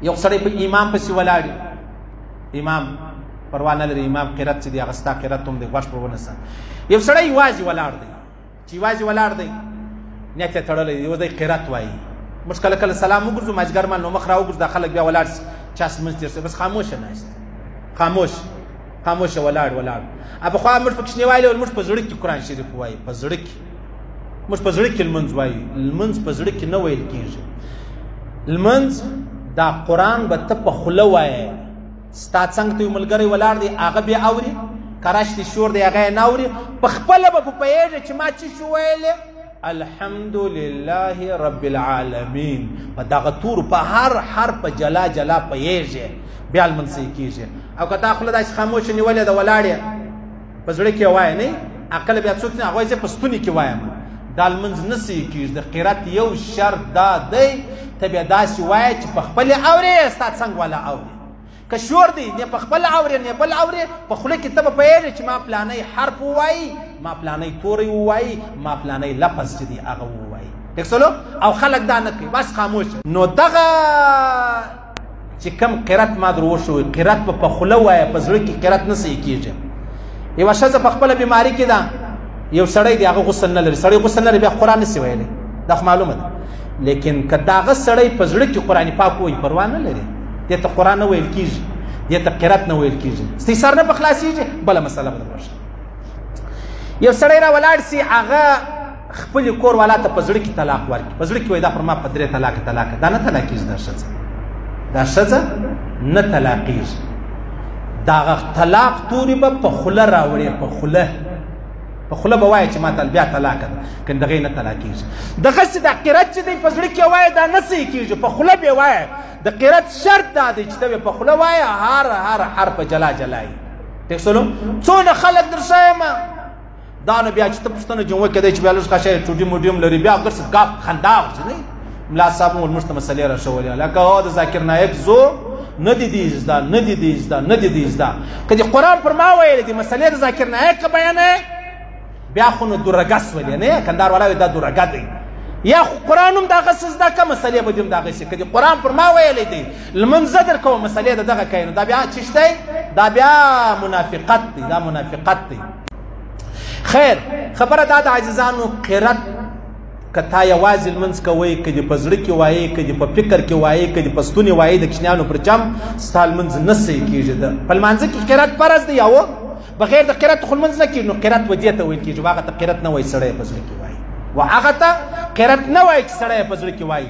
یو سړی په امام پسې ولاړ امام پروا نه لري امام قرات چې دی هغه ستا قرات هم دی غوږ پر ونیسه یو سړی یوازې ولاړ دی چې یوازې ولاړ دی نیت یې تړلی دی یو دی قرات وایي موږ کله کله سلام وګرځو مازدیګر مهال نو مخ را وګرځو دا خلک بیا ولاړ شي چا لمونځ تېر شي بس خاموشه ناست خاموشه ولاړ پخوا موږ په کوچنیوالي موږ په زړه کې قرآن شریف وایي په زړه کې موږ په زړه کې لمونځ وایو لمونځ په زړه کې نه ویل کېږي لمونځ دا قرآن به ته په خوله وایې ستا څنګ ته یو ملګری ولاړ دی هغه بیا اوري کراش دی شور دی هغه یې نه اوري په خپله به پوهېږي چې ما څه شو ویلی الحمدلله رب العالمین په دغه تورو په هر حرف جلا پوهېږي بیا لمونځ صحیح کېږي او که تا خوله داسې خاموشه نیولې ده ولاړ یې په زړه کې وایه نه عقل بیا څوک نه هغه وایي زه په ستوني کې وایم دا لمونځ نه صحیح کېږي د قرات یو شرط دا دی ته بیا داسې وایه چې په خپلې اورې ستا څنګ والا اوري که شور دی نه په خپل اورې نه بل اورې په خوله کې ته به پوهېږې چې ما پلانی حرف ووایي ما پلانی توری ووایي ما پلانی لفظ چې دی هغه ووایي ټیک او خلک دا نه کوي بس خاموش نو دغه چې کم قرات ما در وښوي قرات به په خوله وایه په زړه کې قرات نه صحیح کېږي یوه ښځه په خپله بیماري کې ده یو سړی دی هغه غسل نه لري سړی غسل نه لري بیا قرآن نشي ویلی دا خو معلومه ده لیکن که د هغه سړی په زړه کې قرآن پاک وایي پروا نه لري دې ته قرآن نه ویل کېږي دې ته قرات نه ویل کېږي سر نه به خلاصېږي بله مسله به درشه یو سړی را ولاړ سي هغه خپلې کور والا ته په زړه کې طلاق ورکړي په زړه کې وایي دا پر ما په 3 طلاقه دا نه طلاقېږي دا ښځه نه طلاقېږي دا هغه طلاق تورې به په خوله راوړې په خوله به وایي چې ما ته بیا طلاقه ده که د هغې نه طلاقېږي دغسې دا قرات چې دی په زړه کې وایه دا نه صحیح کېږي په خوله بې وایه د قرات شرط دا دی چې ته بې په خوله وایه هر حرف جلا یي ټیک څونه خلک در ښیم دا نو بیا چې ته پوښتنه جمعه کېدی چې بیا لږ ښه شی ټوډي موډي هم لري بیا داسې ګپ خندا ورځي نه ملا صاحب هم موږ ته مسلې راښولې لکه د ذاکر نایک زو نه دي دي زده که دې قرآن پر ما ویلې دي مسلې د ذاکر نایک که بیانوې بیا خو نو دورګس ولې نه کندهار والا وایي دا دورګه دی یا خو قرآن هم دغسې زده که مسلې به دې هم دغسې که دې قرآن پر ما ویلی دی لمونځ زه در کوم مسلې د دغه کوي نو دا بیا څه دی دا بیا منافقت دی خیر خبره دا د عزیزانو قرات که تا یوازې لمونځ کوئ که دې په زړه کې وایې که دې په فکر کې وایې که دې په ستوني وایې د کوچنیانو پر جم ستا لمونځ نه صحیح کېږي په لمانځه کې قرات فرض دی یا و بغیر د قرات خو لمونځ نه کېږي نو قرات ودې ته ویل کېږي هغه ته قرات نه وایي سړی په زړه کې وایي و هغه ته قرات نه وایي چې سړی په زړه کې وایي